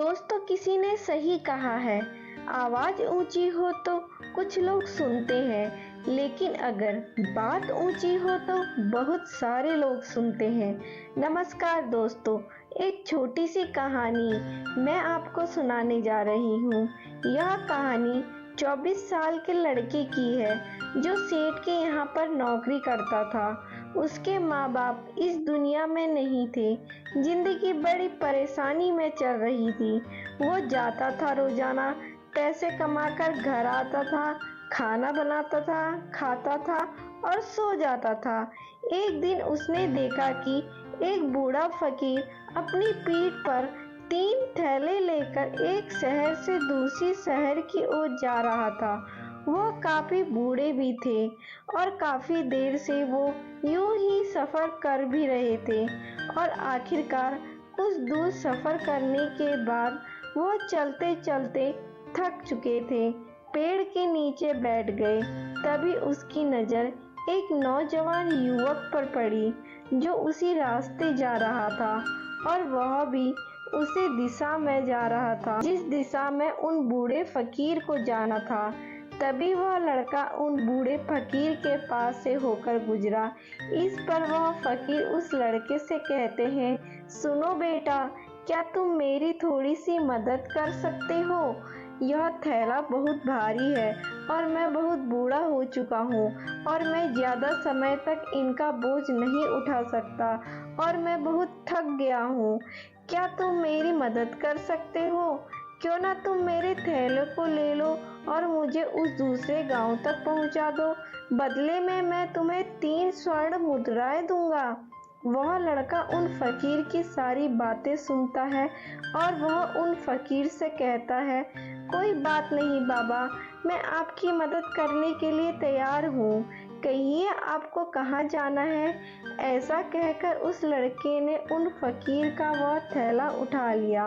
दोस्तों, किसी ने सही कहा है, आवाज ऊंची हो तो कुछ लोग सुनते हैं, लेकिन अगर बात ऊंची हो तो बहुत सारे लोग सुनते हैं। नमस्कार दोस्तों, एक छोटी सी कहानी मैं आपको सुनाने जा रही हूँ। यह कहानी 24 साल के लड़के की है जो सेठ के यहाँ पर नौकरी करता था। उसके माँ बाप इस दुनिया में नहीं थे। जिंदगी बड़ी परेशानी में चल रही थी। वो जाता था, रोजाना पैसे कमाकर घर आता था, खाना बनाता था, खाता था और सो जाता था। एक दिन उसने देखा कि एक बूढ़ा फकीर अपनी पीठ पर 3 थैले लेकर एक शहर से दूसरी शहर की ओर जा रहा था। वो काफी बूढ़े भी थे और काफी देर से वो यूं ही सफर कर भी रहे थे और आखिरकार कुछ दूर सफर करने के बाद वो चलते चलते थक चुके थे। पेड़ के नीचे बैठ गए। तभी उसकी नजर एक नौजवान युवक पर पड़ी जो उसी रास्ते जा रहा था और वह भी उसी दिशा में जा रहा था जिस दिशा में उन बूढ़े फकीर को जाना था। तभी वह लड़का उन बूढ़े फकीर के पास से होकर गुजरा। इस पर वह फकीर उस लड़के से कहते हैं, सुनो बेटा, क्या तुम मेरी थोड़ी सी मदद कर सकते हो? यह थैला बहुत भारी है और मैं बहुत बूढ़ा हो चुका हूँ और मैं ज्यादा समय तक इनका बोझ नहीं उठा सकता और मैं बहुत थक गया हूँ। क्या तुम मेरी मदद कर सकते हो? क्यों ना तुम मेरे थैले को ले लो और मुझे उस दूसरे गांव तक पहुंचा दो। बदले में मैं तुम्हें 3 स्वर्ण मुद्राएं दूंगा। वह लड़का उन फकीर की सारी बातें सुनता है और वह उन फकीर से कहता है, कोई बात नहीं बाबा, मैं आपकी मदद करने के लिए तैयार हूँ। कहिए आपको कहाँ जाना है? ऐसा कहकर उस लड़के ने उन फकीर का वह थैला उठा लिया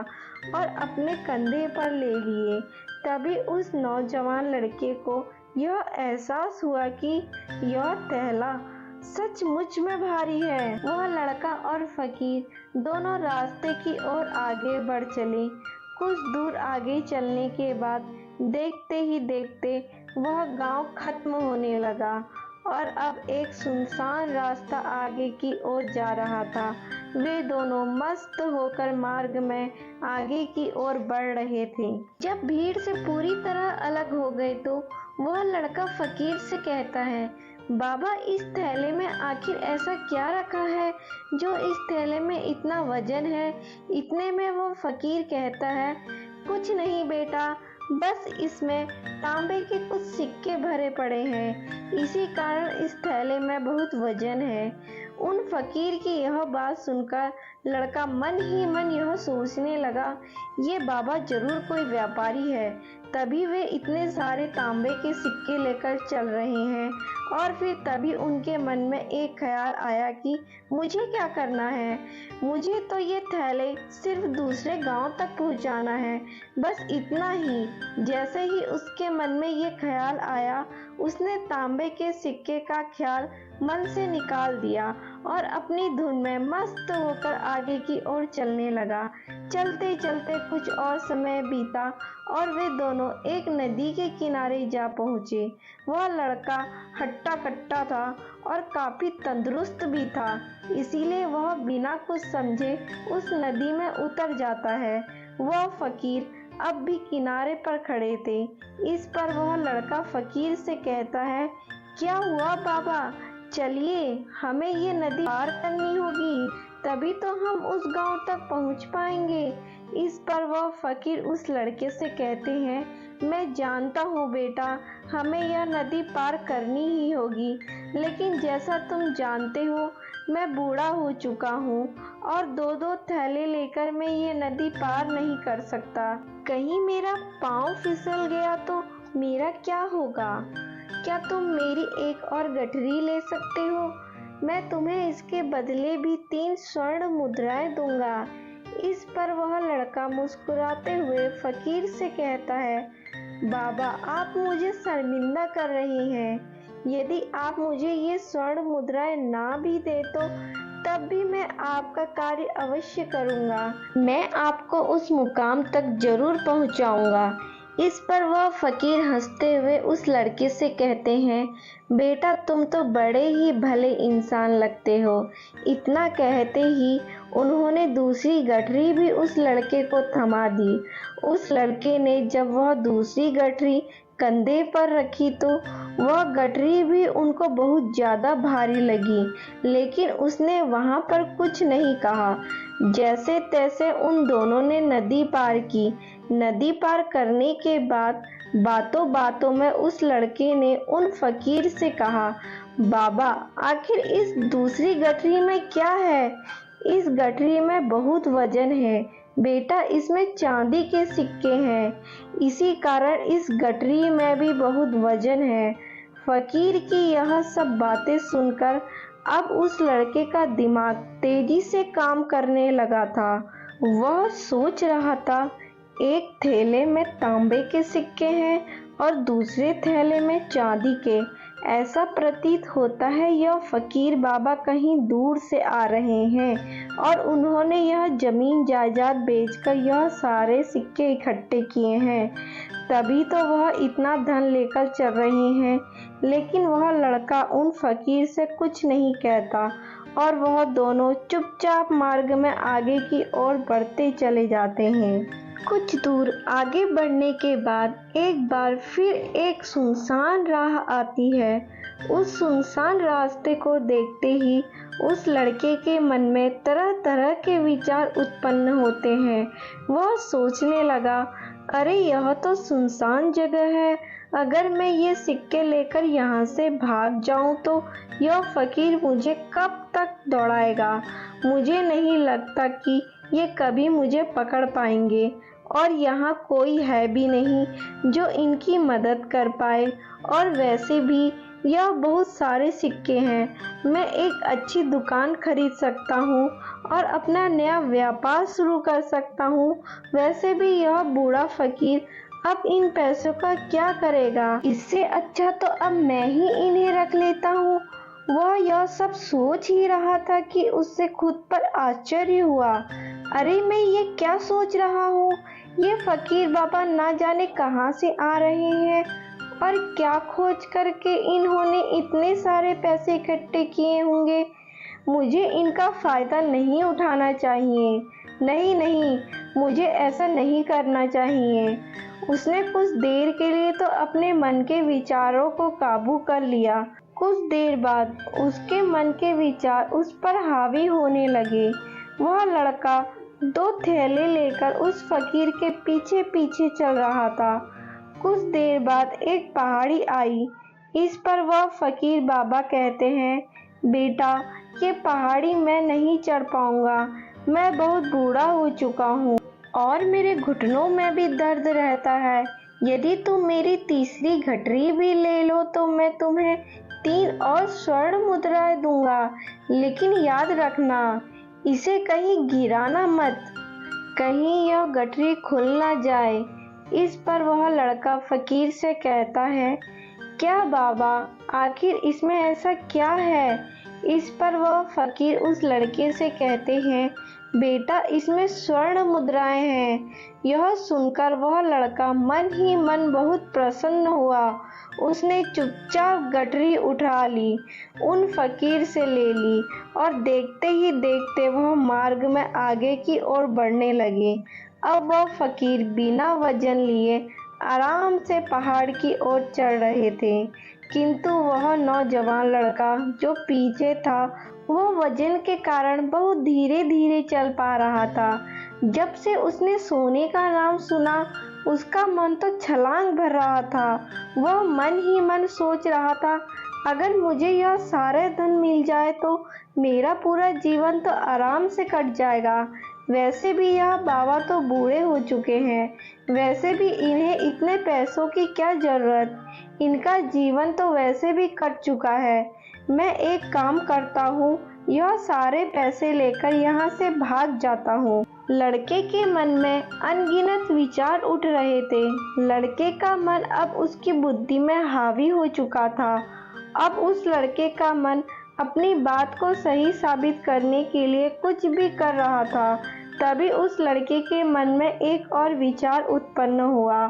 और अपने कंधे पर ले लिए। तभी उस नौजवान लड़के को यह एहसास हुआ कि यह थैला सचमुच में भारी है। वह लड़का और फकीर दोनों रास्ते की ओर आगे बढ़ चले। कुछ दूर आगे चलने के बाद देखते ही देखते वह गांव खत्म होने लगा और अब एक सुनसान रास्ता आगे की ओर जा रहा था। वे दोनों मस्त होकर मार्ग में आगे की ओर बढ़ रहे थे। जब भीड़ से पूरी तरह अलग हो गए तो वह लड़का फकीर से कहता है, बाबा, इस थैले में आखिर ऐसा क्या रखा है जो इस थैले में इतना वजन है? इतने में वो फकीर कहता है, कुछ नहीं बेटा, बस इसमें तांबे के कुछ सिक्के भरे पड़े हैं, इसी कारण इस थैले में बहुत वजन है। उन फकीर की यह बात सुनकर लड़का मन ही मन यह सोचने लगा, ये बाबा जरूर कोई व्यापारी है, तभी वे इतने सारे तांबे के सिक्के लेकर चल रहे हैं। और फिर तभी उनके मन में एक ख्याल आया कि मुझे क्या करना है? मुझे तो ये थैले सिर्फ दूसरे गांव तक पहुंचाना है, बस इतना ही। जैसे ही उसके मन में ये ख्याल आया, उसने तांबे के सिक्के का ख्याल मन से निकाल दिया और अपनी धुन में मस्त होकर आगे की ओर चलने लगा। चलते चलते कुछ और समय बीता और वे दोनों एक नदी के किनारे जा पहुँचे। वह लड़का हट्टा कट्टा था और काफी तंदुरुस्त भी था, इसीलिए वह बिना कुछ समझे उस नदी में उतर जाता है। वह फकीर अब भी किनारे पर खड़े थे। इस पर वह लड़का फकीर से कहता है, क्या हुआ बाबा? चलिए, हमें ये नदी पार करनी होगी, तभी तो हम उस गांव तक पहुंच पाएंगे। इस पर वह फकीर उस लड़के से कहते हैं, मैं जानता हूँ बेटा, हमें यह नदी पार करनी ही होगी, लेकिन जैसा तुम जानते हो मैं बूढ़ा हो चुका हूँ और 2-2 थैले लेकर मैं ये नदी पार नहीं कर सकता। कहीं मेरा पाँव फिसल गया तो मेरा क्या होगा? क्या तुम मेरी एक और गठरी ले सकते हो? मैं तुम्हें इसके बदले भी 3 स्वर्ण मुद्राएं दूंगा। इस पर वह लड़का मुस्कुराते हुए फकीर से कहता है, बाबा, आप मुझे शर्मिंदा कर रहे हैं। यदि आप मुझे ये स्वर्ण मुद्राएं ना भी दे तो तब भी मैं आपका कार्य अवश्य करूँगा। मैं आपको उस मुकाम तक जरूर पहुँचाऊँगा। इस पर वह फकीर हंसते हुए उस लड़के से कहते हैं, बेटा तुम तो बड़े ही भले इंसान लगते हो। इतना कहते ही उन्होंने दूसरी गठरी भी उस लड़के को थमा दी। उस लड़के ने जब वह दूसरी गठरी कंधे पर रखी तो वह गठरी भी उनको बहुत ज्यादा भारी लगी, लेकिन उसने वहां पर कुछ नहीं कहा। जैसे तैसे उन दोनों ने नदी पार की। नदी पार करने के बाद बातों बातों में उस लड़के ने उन फकीर से कहा, बाबा आखिर इस दूसरी गठरी में क्या है? इस गठरी में बहुत वजन है बेटा, इसमें चांदी के सिक्के हैं, इसी कारण इस गठरी में भी बहुत वजन है। फकीर की यह सब बातें सुनकर अब उस लड़के का दिमाग तेजी से काम करने लगा था। वह सोच रहा था, एक थैले में तांबे के सिक्के हैं और दूसरे थैले में चांदी के। ऐसा प्रतीत होता है यह फकीर बाबा कहीं दूर से आ रहे हैं और उन्होंने यह जमीन जायदाद बेचकर यह सारे सिक्के इकट्ठे किए हैं, तभी तो वह इतना धन लेकर चल रहे हैं। लेकिन वह लड़का उन फकीर से कुछ नहीं कहता और वह दोनों चुपचाप मार्ग में आगे की ओर बढ़ते चले जाते हैं। कुछ दूर आगे बढ़ने के बाद एक बार फिर एक सुनसान राह आती है। उस सुनसान रास्ते को देखते ही उस लड़के के मन में तरह तरह के विचार उत्पन्न होते हैं। वह सोचने लगा, अरे यह तो सुनसान जगह है, अगर मैं ये सिक्के लेकर यहाँ से भाग जाऊँ तो यह फकीर मुझे कब तक दौड़ाएगा। मुझे नहीं लगता कि ये कभी मुझे पकड़ पाएंगे और यहाँ कोई है भी नहीं जो इनकी मदद कर पाए। और वैसे भी यह बहुत सारे सिक्के हैं, मैं एक अच्छी दुकान खरीद सकता हूँ और अपना नया व्यापार शुरू कर सकता हूँ। वैसे भी यह बूढ़ा फकीर अब इन पैसों का क्या करेगा? इससे अच्छा तो अब मैं ही इन्हें रख लेता हूँ। वह यह सब सोच ही रहा था कि उससे खुद पर आश्चर्य हुआ। अरे मैं ये क्या सोच रहा हूँ? ये फकीर बाबा ना जाने कहाँ से आ रहे हैं और क्या खोज करके इन्होंने इतने सारे पैसे इकट्ठे किए होंगे। मुझे इनका फायदा नहीं उठाना चाहिए। नहीं नहीं, मुझे ऐसा नहीं करना चाहिए। उसने कुछ देर के लिए तो अपने मन के विचारों को काबू कर लिया। कुछ देर बाद उसके मन के विचार उस पर हावी होने लगे। वह लड़का 2 थैले लेकर उस फकीर के पीछे पीछे चल रहा था। कुछ देर बाद एक पहाड़ी आई। इस पर वह फकीर बाबा कहते हैं, बेटा ये पहाड़ी मैं नहीं चढ़ पाऊंगा, मैं बहुत बूढ़ा हो चुका हूँ और मेरे घुटनों में भी दर्द रहता है। यदि तुम मेरी तीसरी गठरी भी ले लो तो मैं तुम्हें 3 और स्वर्ण मुद्राएं दूंगा, लेकिन याद रखना इसे कहीं गिराना मत, कहीं यह गठरी खुल ना जाए। इस पर वह लड़का फकीर से कहता है, क्या बाबा आखिर इसमें ऐसा क्या है? इस पर वह फकीर उस लड़के से कहते हैं, बेटा इसमें स्वर्ण मुद्राएं हैं। यह सुनकर वह लड़का मन ही मन बहुत प्रसन्न हुआ। उसने चुपचाप गठरी उठा ली, उन फकीर से ले ली और देखते ही देखते वह मार्ग में आगे की ओर बढ़ने लगे। अब वह फकीर बिना वजन लिए आराम से पहाड़ की ओर चढ़ रहे थे, किंतु वह नौजवान लड़का जो पीछे था वह वजन के कारण बहुत धीरे धीरे चल पा रहा था। जब से उसने सोने का नाम सुना उसका मन तो छलांग भर रहा था। वह मन ही मन सोच रहा था, अगर मुझे यह सारे धन मिल जाए तो मेरा पूरा जीवन तो आराम से कट जाएगा। वैसे भी यह बाबा तो बूढ़े हो चुके हैं, वैसे भी इन्हें इतने पैसों की क्या जरूरत, इनका जीवन तो वैसे भी कट चुका है। मैं एक काम करता हूँ, यह सारे पैसे लेकर यहाँ से भाग जाता हूँ। लड़के के मन में अनगिनत विचार उठ रहे थे। लड़के का मन अब उसकी बुद्धि में हावी हो चुका था। अब उस लड़के का मन अपनी बात को सही साबित करने के लिए कुछ भी कर रहा था। तभी उस लड़के के मन में एक और विचार उत्पन्न हुआ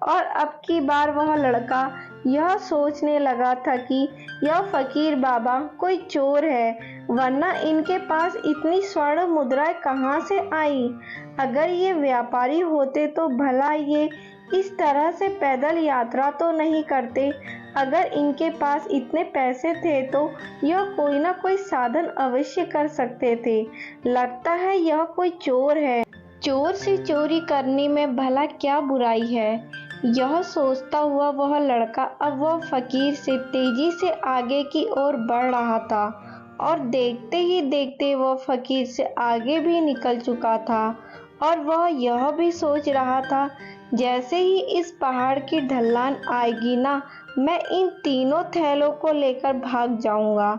और अब की बार वह लड़का यह सोचने लगा था कि यह फकीर बाबा कोई चोर है, वरना इनके पास इतनी स्वर्ण मुद्राएं कहाँ से आई। अगर ये व्यापारी होते तो भला ये इस तरह से पैदल यात्रा तो नहीं करते। अगर इनके पास इतने पैसे थे तो यह कोई ना कोई साधन अवश्य कर सकते थे। लगता है यह कोई चोर है। चोर से चोरी करने में भला क्या बुराई है। यह सोचता हुआ वह लड़का अब वह फकीर से तेजी से आगे की ओर बढ़ रहा था और देखते ही देखते वह फकीर से आगे भी निकल चुका था और वह यह भी सोच रहा था, जैसे ही इस पहाड़ की ढलान आएगी ना, मैं इन तीनों थैलों को लेकर भाग जाऊंगा।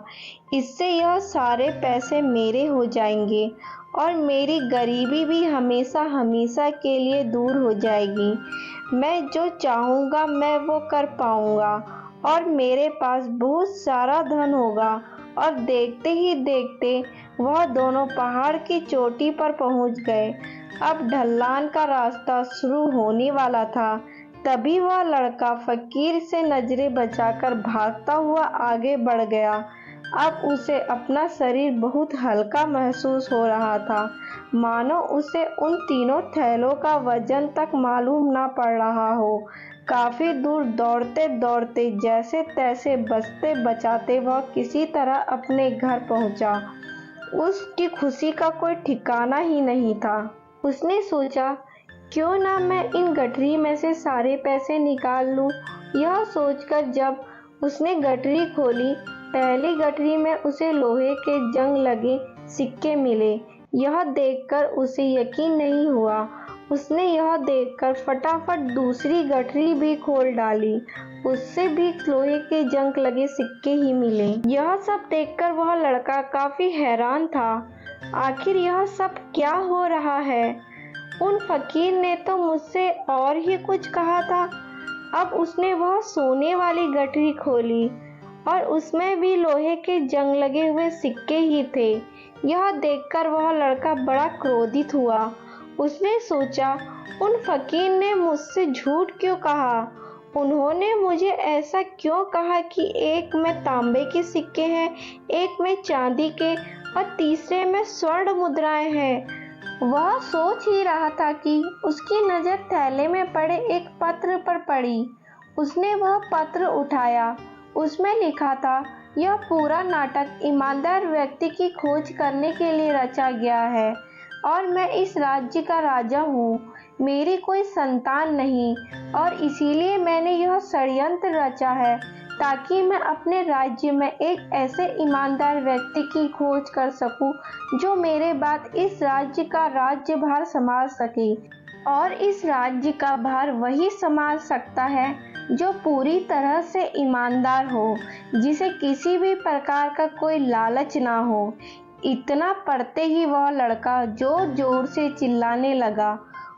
इससे यह सारे पैसे मेरे हो जाएंगे और मेरी गरीबी भी हमेशा हमेशा के लिए दूर हो जाएगी। मैं जो चाहूँगा मैं वो कर पाऊँगा और मेरे पास बहुत सारा धन होगा। और देखते ही देखते वह दोनों पहाड़ की चोटी पर पहुँच गए। अब ढलान का रास्ता शुरू होने वाला था। तभी वह लड़का फकीर से नजरें बचाकर भागता हुआ आगे बढ़ गया। अब उसे अपना शरीर बहुत हल्का महसूस हो रहा था, मानो उसे उन तीनों थैलों का वजन तक मालूम ना पड़ रहा हो। काफी दूर दौड़ते दौड़ते जैसे तैसे बचते बचाते वह किसी तरह अपने घर पहुंचा। उसकी खुशी का कोई ठिकाना ही नहीं था। उसने सोचा, क्यों ना मैं इन गठरी में से सारे पैसे निकाल लूं। यह सोचकर जब उसने गठरी खोली, पहली गठरी में उसे लोहे के जंग लगे सिक्के मिले। यह देखकर उसे यकीन नहीं हुआ। उसने यह देखकर फटाफट दूसरी गठरी भी खोल डाली, उससे भी लोहे के जंग लगे सिक्के ही मिले। यह सब देखकर वह लड़का काफी हैरान था। आखिर यह सब क्या हो रहा है? उन फकीर ने तो मुझसे और ही कुछ कहा था। अब उसने वह सोने वाली गठरी खोली और उसमें भी लोहे के जंग लगे हुए सिक्के ही थे। यह देखकर वह लड़का बड़ा क्रोधित हुआ। उसने सोचा, उन फकीर ने मुझसे झूठ क्यों कहा? उन्होंने मुझे ऐसा क्यों कहा कि एक में तांबे के सिक्के हैं, एक में चांदी के और तीसरे में स्वर्ण मुद्राएं हैं। वह सोच ही रहा था कि उसकी नज़र थैले में पड़े एक पत्र पर पड़ी। उसने वह पत्र उठाया। उसमें लिखा था, यह पूरा नाटक ईमानदार व्यक्ति की खोज करने के लिए रचा गया है और मैं इस राज्य का राजा हूँ। मेरी कोई संतान नहीं और इसीलिए मैंने यह षड्यंत्र रचा है ताकि मैं अपने राज्य में एक ऐसे ईमानदार व्यक्ति की खोज कर सकूं जो मेरे बाद इस राज्य का राज्यभार संभाल सके। और इस राज्य का भार वही संभाल सकता है जो पूरी तरह से ईमानदार हो, जिसे किसी भी प्रकार का कोई लालच ना हो। इतना पढ़ते ही वह लड़का जोर जोर से चिल्लाने लगा।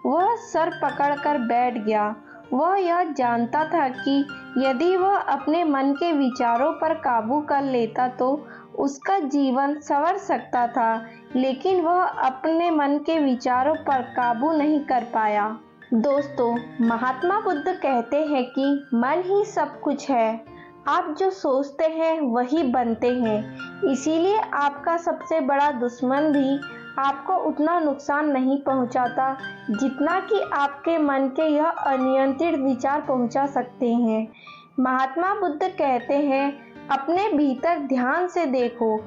वह सर पकड़कर बैठ गया। वह यह जानता था कि यदि वह अपने मन के विचारों पर काबू कर लेता तो उसका जीवन संवर सकता था, लेकिन वह अपने मन के विचारों पर काबू नहीं कर पाया। दोस्तों, महात्मा बुद्ध कहते हैं कि मन ही सब कुछ है। आप जो सोचते हैं वही बनते हैं। इसीलिए आपका सबसे बड़ा दुश्मन भी आपको उतना नुकसान नहीं पहुंचाता जितना कि आपके मन के यह अनियंत्रित विचार पहुंचा सकते हैं। महात्मा बुद्ध कहते हैं, अपने भीतर ध्यान से देखो।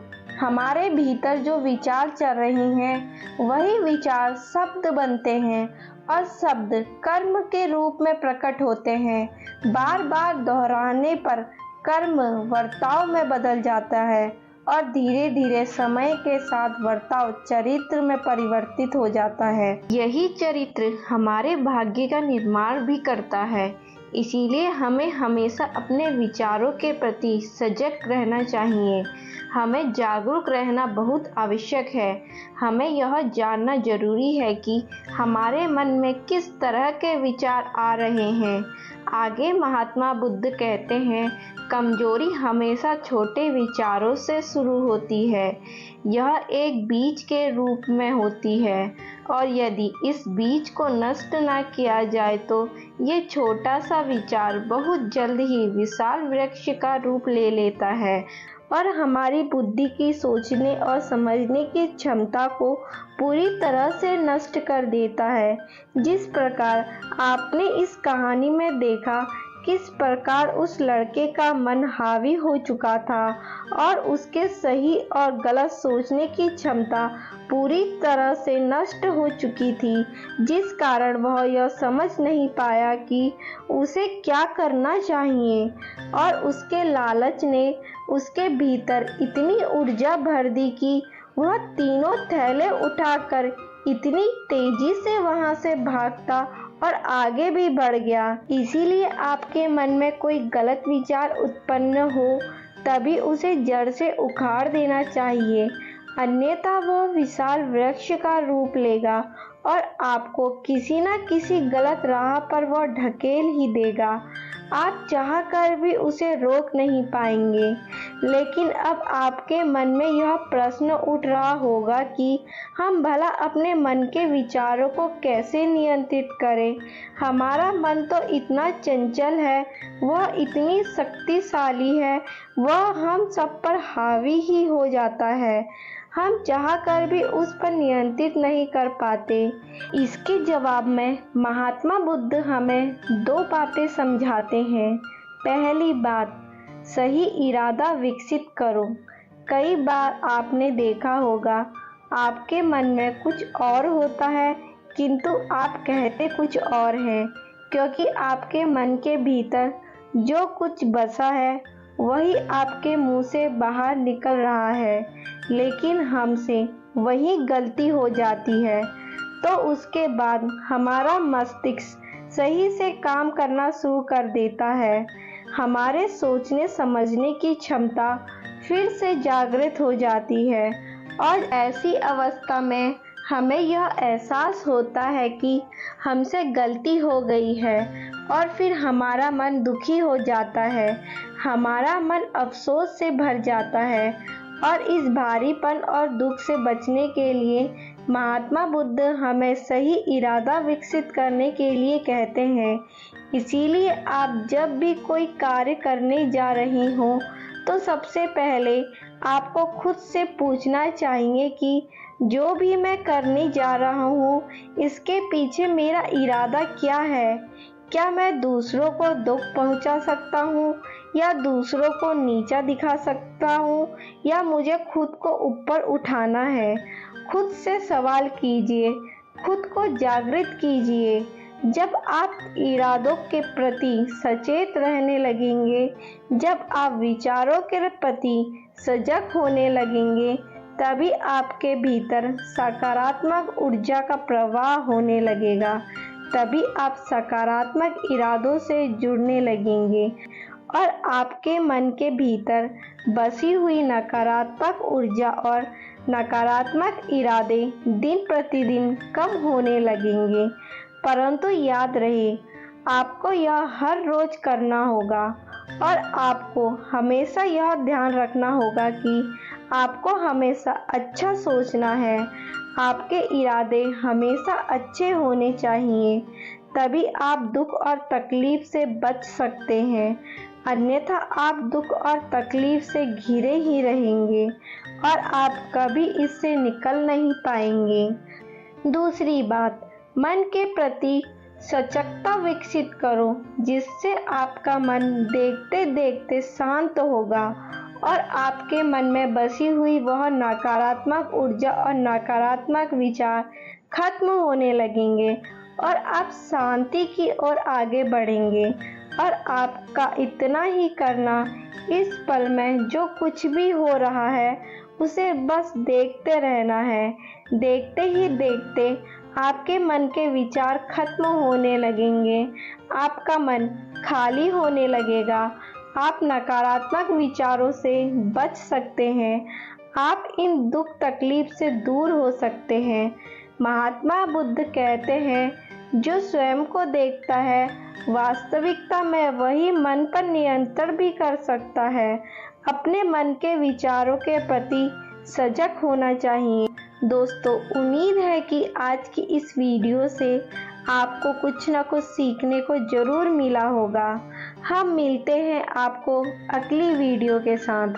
हमारे भीतर जो विचार चल रहे हैं वही विचार शब्द बनते हैं और शब्द कर्म के रूप में प्रकट होते हैं। बार बार दोहराने पर कर्म वर्ताव में बदल जाता है और धीरे धीरे समय के साथ वर्ताव चरित्र में परिवर्तित हो जाता है। यही चरित्र हमारे भाग्य का निर्माण भी करता है। इसीलिए हमें हमेशा अपने विचारों के प्रति सजग रहना चाहिए। हमें जागरूक रहना बहुत आवश्यक है। हमें यह जानना जरूरी है कि हमारे मन में किस तरह के विचार आ रहे हैं। आगे महात्मा बुद्ध कहते हैं, कमजोरी हमेशा छोटे विचारों से शुरू होती है। यह एक बीज के रूप में होती है और यदि इस बीज को नष्ट न किया जाए तो ये छोटा सा विचार बहुत जल्द ही विशाल वृक्ष का रूप ले लेता है और हमारी बुद्धि की सोचने और समझने की क्षमता को पूरी तरह से नष्ट कर देता है। जिस प्रकार आपने इस कहानी में देखा किस प्रकार उस लड़के का मन हावी हो चुका था और उसके सही और गलत सोचने की क्षमता पूरी तरह से नष्ट हो चुकी थी, जिस कारण वह यह समझ नहीं पाया कि उसे क्या करना चाहिए और उसके लालच ने उसके भीतर इतनी ऊर्जा भर दी कि वह तीनों थैले उठाकर इतनी तेजी से वहां से भागता और आगे भी बढ़ गया। इसीलिए आपके मन में कोई गलत विचार उत्पन्न हो तभी उसे जड़ से उखाड़ देना चाहिए, अन्यथा वह विशाल वृक्ष का रूप लेगा और आपको किसी न किसी गलत राह पर वह ढकेल ही देगा। आप चाह कर भी उसे रोक नहीं पाएंगे। लेकिन अब आपके मन में यह प्रश्न उठ रहा होगा कि हम भला अपने मन के विचारों को कैसे नियंत्रित करें। हमारा मन तो इतना चंचल है, वह इतनी शक्तिशाली है, वह हम सब पर हावी ही हो जाता है। हम चाह कर भी उस पर नियंत्रित नहीं कर पाते। इसके जवाब में महात्मा बुद्ध हमें दो बातें समझाते हैं। पहली बात, सही इरादा विकसित करो। कई बार आपने देखा होगा आपके मन में कुछ और होता है किंतु आप कहते कुछ और हैं, क्योंकि आपके मन के भीतर जो कुछ बसा है वही आपके मुंह से बाहर निकल रहा है। लेकिन हमसे वही गलती हो जाती है तो उसके बाद हमारा मस्तिष्क सही से काम करना शुरू कर देता है। हमारे सोचने समझने की क्षमता फिर से जागृत हो जाती है और ऐसी अवस्था में हमें यह एहसास होता है कि हमसे गलती हो गई है और फिर हमारा मन दुखी हो जाता है, हमारा मन अफसोस से भर जाता है। और इस भारीपन और दुख से बचने के लिए महात्मा बुद्ध हमें सही इरादा विकसित करने के लिए कहते हैं। इसीलिए आप जब भी कोई कार्य करने जा रही हो तो सबसे पहले आपको खुद से पूछना चाहिए कि जो भी मैं करने जा रहा हूँ इसके पीछे मेरा इरादा क्या है। क्या मैं दूसरों को दुख पहुंचा सकता हूँ या दूसरों को नीचा दिखा सकता हूँ या मुझे खुद को ऊपर उठाना है। खुद से सवाल कीजिए, खुद को जागृत कीजिए। जब आप इरादों के प्रति सचेत रहने लगेंगे, जब आप विचारों के प्रति सजग होने लगेंगे, तभी आपके भीतर सकारात्मक ऊर्जा का प्रवाह होने लगेगा। तभी आप सकारात्मक इरादों से जुड़ने लगेंगे और आपके मन के भीतर बसी हुई नकारात्मक ऊर्जा और नकारात्मक इरादे दिन प्रतिदिन कम होने लगेंगे। परंतु याद रहे, आपको यह हर रोज करना होगा और आपको हमेशा यह ध्यान रखना होगा कि आपको हमेशा अच्छा सोचना है। आपके इरादे हमेशा अच्छे होने चाहिए, तभी आप दुख और तकलीफ से बच सकते हैं। अन्यथा आप दुख और तकलीफ से घिरे ही रहेंगे और आप कभी इससे निकल नहीं पाएंगे। दूसरी बात, मन के प्रति सजगता विकसित करो, जिससे आपका मन देखते देखते शांत होगा और आपके मन में बसी हुई वह नकारात्मक ऊर्जा और नकारात्मक विचार खत्म होने लगेंगे और आप शांति की ओर आगे बढ़ेंगे। और आपका इतना ही करना, इस पल में जो कुछ भी हो रहा है उसे बस देखते रहना है। देखते ही देखते आपके मन के विचार खत्म होने लगेंगे, आपका मन खाली होने लगेगा, आप नकारात्मक विचारों से बच सकते हैं, आप इन दुख तकलीफ से दूर हो सकते हैं। महात्मा बुद्ध कहते हैं, जो स्वयं को देखता है वास्तविकता में वही मन पर नियंत्रण भी कर सकता है। अपने मन के विचारों के प्रति सजग होना चाहिए। दोस्तों, उम्मीद है कि आज की इस वीडियो से आपको कुछ ना कुछ सीखने को ज़रूर मिला होगा। हम मिलते हैं आपको अगली वीडियो के साथ।